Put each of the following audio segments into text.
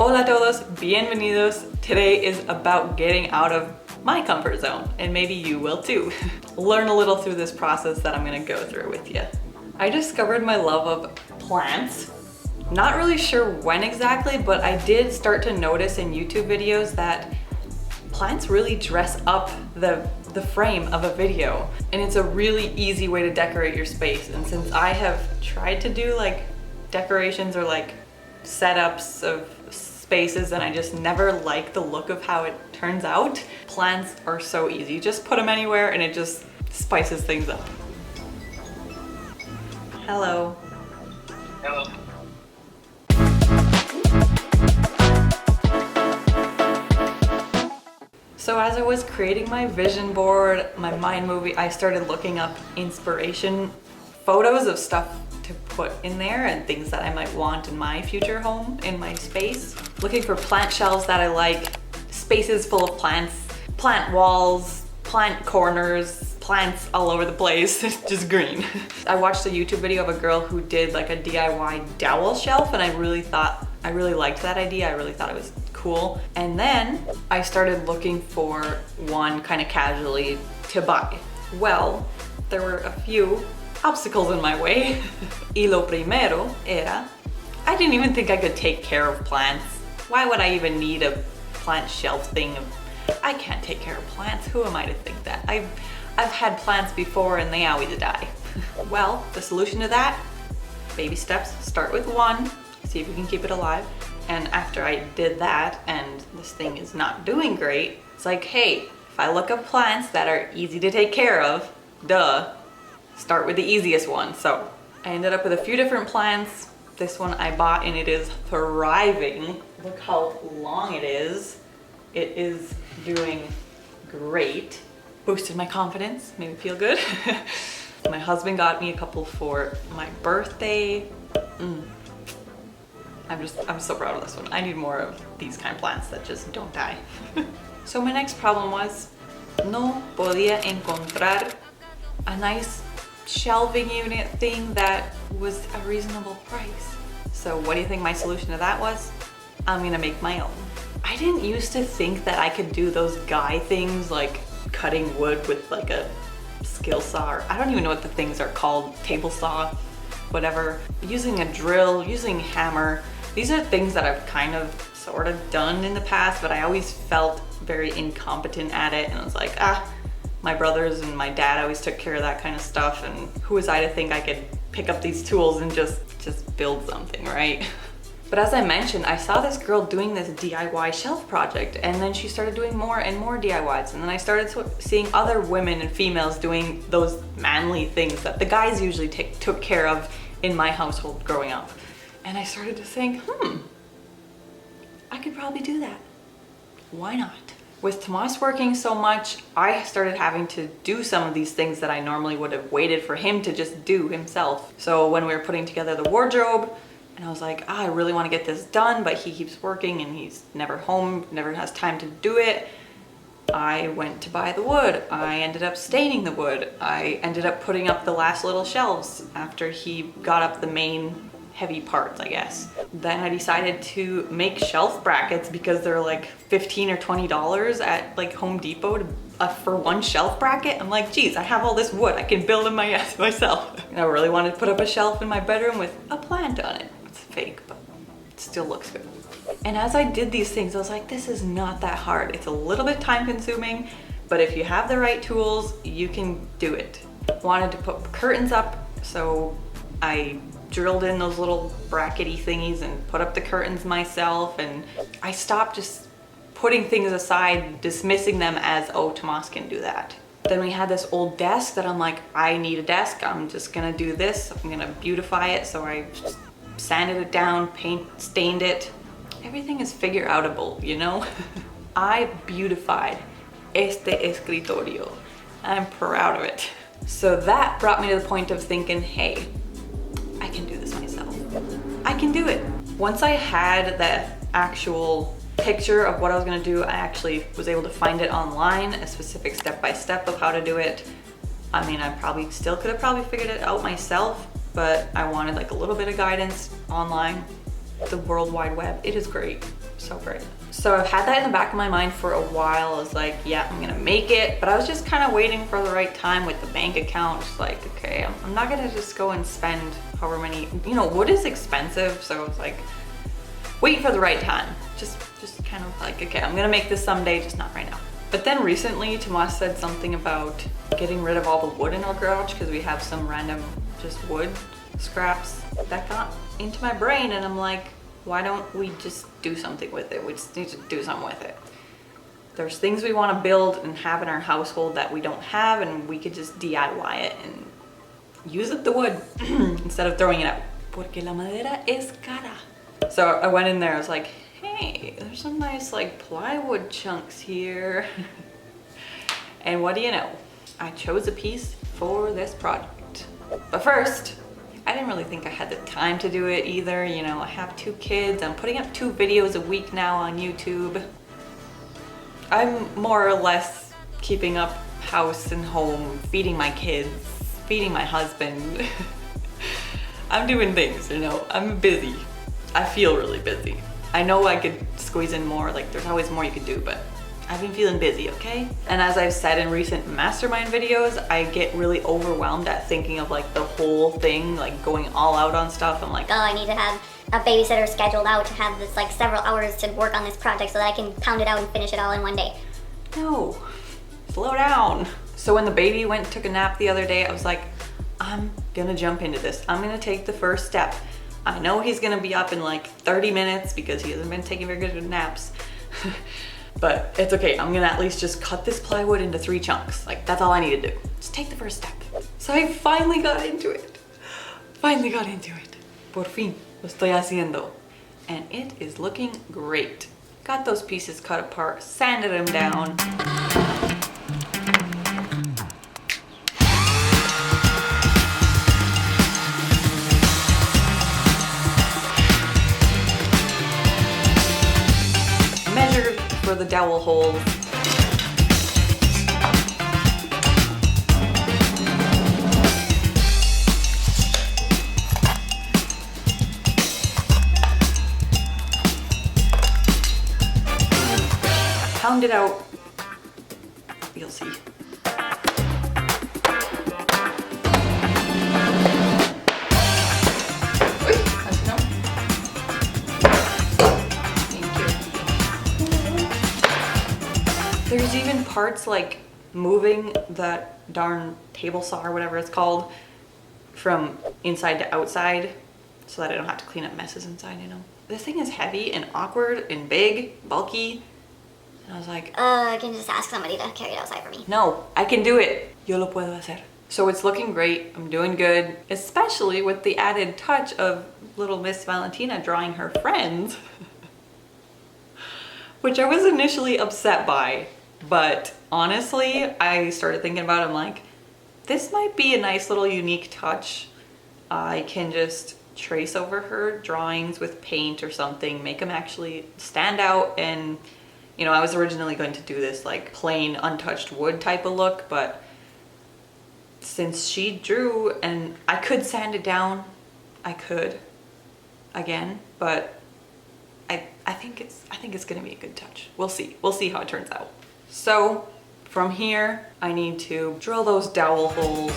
Hola a todos, bienvenidos. Today is about getting out of my comfort zone, and maybe you will too. Learn a little through this process that I'm gonna go through with you. I discovered my love of plants. Not really sure when exactly, but I did start to notice in YouTube videos that plants really dress up the frame of a video, and it's a really easy way to decorate your space. And since I have tried to do like decorations or like setups of spaces and I just never like the look of how it turns out, plants are so easy. Just put them anywhere and it just spices things up. Hello. Hello. So as I was creating my vision board, my mind movie, I started looking up inspiration photos of stuff to put in there and things that I might want in my future home, in my space. Looking for plant shelves that I like, spaces full of plants, plant walls, plant corners, plants all over the place, just green. I watched a YouTube video of a girl who did like a DIY dowel shelf, and I really liked that idea. I really thought it was cool. And then I started looking for one kind of casually to buy. Well, there were a few obstacles in my way. Y lo primero era, I didn't even think I could take care of plants. Why would I even need a plant shelf thing? I can't take care of plants. Who am I to think that? I've had plants before and they always die. Well, the solution to that, baby steps. Start with one, see if you can keep it alive. And after I did that and this thing is not doing great, it's like, hey, if I look up plants that are easy to take care of, duh, start with the easiest one. So I ended up with a few different plants. This one I bought and it is thriving. Look how long it is. It is doing great. Boosted my confidence, made me feel good. My husband got me a couple for my birthday. I'm so proud of this one. I need more of these kind of plants that just don't die. So my next problem was, no podía encontrar a nice shelving unit thing that was a reasonable price. So what do you think my solution to that was? I'm gonna make my own. I didn't used to think that I could do those guy things like cutting wood with like a skill saw, or I don't even know what the things are called, table saw, whatever. Using a drill, using hammer. These are things that I've kind of sort of done in the past, but I always felt very incompetent at it, and I was like, my brothers and my dad always took care of that kind of stuff, and who was I to think I could pick up these tools and just build something, right? But as I mentioned, I saw this girl doing this DIY shelf project, and then she started doing more and more DIYs, and then I started seeing other women and females doing those manly things that the guys usually took care of in my household growing up. And I started to think, I could probably do that. Why not? With Tomas working so much, I started having to do some of these things that I normally would have waited for him to just do himself. So when we were putting together the wardrobe, and I was like, I really want to get this done, but he keeps working and he's never home, never has time to do it. I went to buy the wood. I ended up staining the wood. I ended up putting up the last little shelves after he got up the main heavy parts, I guess. Then I decided to make shelf brackets because they're like $15 or $20 at like Home Depot for one shelf bracket. I'm like, geez, I have all this wood. I can build them myself. And I really wanted to put up a shelf in my bedroom with a plant on it. It's fake, but it still looks good. And as I did these things, I was like, this is not that hard. It's a little bit time consuming, but if you have the right tools, you can do it. Wanted to put curtains up, so I drilled in those little brackety thingies and put up the curtains myself, and I stopped just putting things aside, dismissing them as, oh, Tomas can do that. Then we had this old desk that I'm like, I need a desk, I'm just gonna do this, I'm gonna beautify it, so I sanded it down, stained it. Everything is figure outable, you know? I beautified este escritorio. I'm proud of it. So that brought me to the point of thinking, hey, I can do this myself. I can do it. Once I had the actual picture of what I was gonna do, I actually was able to find it online, a specific step-by-step of how to do it. I mean, I probably still could have probably figured it out myself, but I wanted like a little bit of guidance online. The World Wide Web, it is great. So great. So I've had that in the back of my mind for a while. I was like, yeah, I'm gonna make it, but I was just kind of waiting for the right time with the bank account. Just like, okay, I'm not gonna just go and spend however many, you know, wood is expensive. So it's like, wait for the right time. Just kind of like, okay, I'm gonna make this someday, just not right now. But then recently Tomas said something about getting rid of all the wood in our garage because we have some random just wood scraps. That got into my brain and I'm like, why don't we just do something with it? We just need to do something with it. There's things we want to build and have in our household that we don't have, and we could just DIY it and use up the wood instead of throwing it out. Porque la madera es cara. So I went in there, I was like, hey, there's some nice like plywood chunks here. And what do you know? I chose a piece for this project. But first, I didn't really think I had the time to do it either. You know, I have 2 kids. I'm putting up 2 videos a week now on YouTube. I'm more or less keeping up house and home, feeding my kids, feeding my husband. I'm doing things, you know, I'm busy. I feel really busy. I know I could squeeze in more, like there's always more you could do, but I've been feeling busy, okay? And as I've said in recent mastermind videos, I get really overwhelmed at thinking of like the whole thing, like going all out on stuff. I'm like, oh, I need to have a babysitter scheduled out to have this like several hours to work on this project so that I can pound it out and finish it all in one day. no, slow down. So when the baby went and took a nap the other day, I was like, I'm gonna jump into this. I'm gonna take the first step. I know he's gonna be up in like 30 minutes because he hasn't been taking very good naps. But it's okay, I'm gonna at least just cut this plywood into 3 chunks. Like, that's all I need to do. Just take the first step. So I finally got into it. Por fin, lo estoy haciendo. And it is looking great. Got those pieces cut apart, sanded them down. Measured for the dowel holes. Pound it out. You'll see. There's even parts like moving that darn table saw or whatever it's called from inside to outside so that I don't have to clean up messes inside, you know. This thing is heavy and awkward and big, bulky. And I was like, I can just ask somebody to carry it outside for me. no, I can do it. Yo lo puedo hacer. So it's looking great. I'm doing good, especially with the added touch of little Miss Valentina drawing her friends, which I was initially upset by. But honestly, I started thinking about it, I'm like, this might be a nice little unique touch. I can just trace over her drawings with paint or something, make them actually stand out. And, you know, I was originally going to do this like plain untouched wood type of look, but since she drew and I could sand it down, I could again, but I think it's gonna be a good touch. We'll see how it turns out. So from here, I need to drill those dowel holes.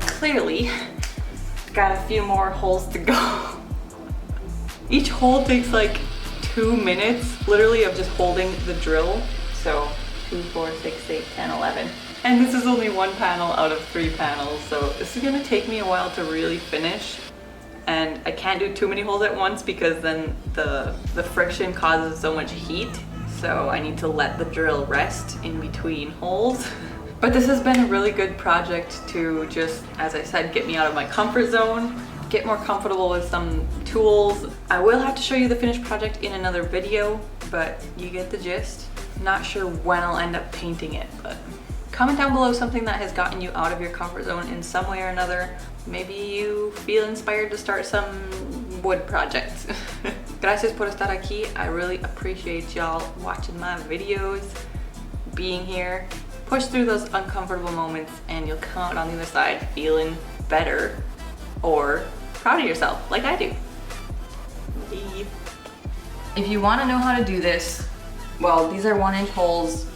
Clearly, got a few more holes to go. Each hole takes like 2 minutes, literally, of just holding the drill. So 2, 4, 6, 8, 10, 11. And this is only 1 panel out of 3 panels. So this is gonna take me a while to really finish. And I can't do too many holes at once because then the friction causes so much heat. So I need to let the drill rest in between holes. But this has been a really good project to just, as I said, get me out of my comfort zone, get more comfortable with some tools. I will have to show you the finished project in another video, but you get the gist. Not sure when I'll end up painting it, but comment down below something that has gotten you out of your comfort zone in some way or another. Maybe you feel inspired to start some wood projects. Gracias por estar aquí. I really appreciate y'all watching my videos, being here. Push through those uncomfortable moments and you'll come out on the other side feeling better or proud of yourself like I do. If you want to know how to do this, well, these are 1-inch holes.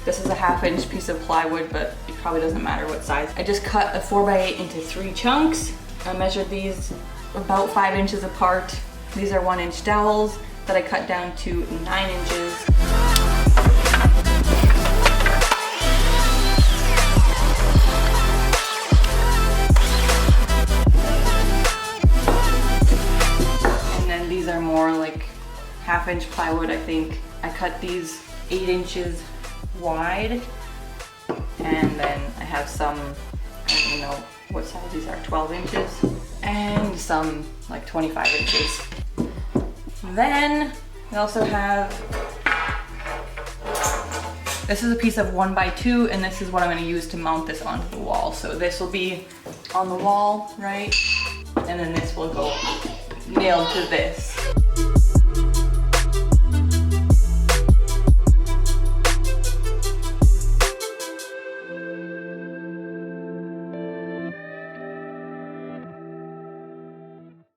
This is a 1/2-inch piece of plywood, but it probably doesn't matter what size. I just cut a 4x8 into 3 chunks. I measured these about 5 inches apart. These are 1-inch dowels that I cut down to 9 inches. And then these are more like 1/2-inch plywood, I think. I cut these 8 inches wide, and then I have some, I don't even know what size these are, 12 inches, and some like 25 inches. Then we also have, this is a piece of 1x2, and this is what I'm going to use to mount this onto the wall. So this will be on the wall, right? And then this will go nailed to this.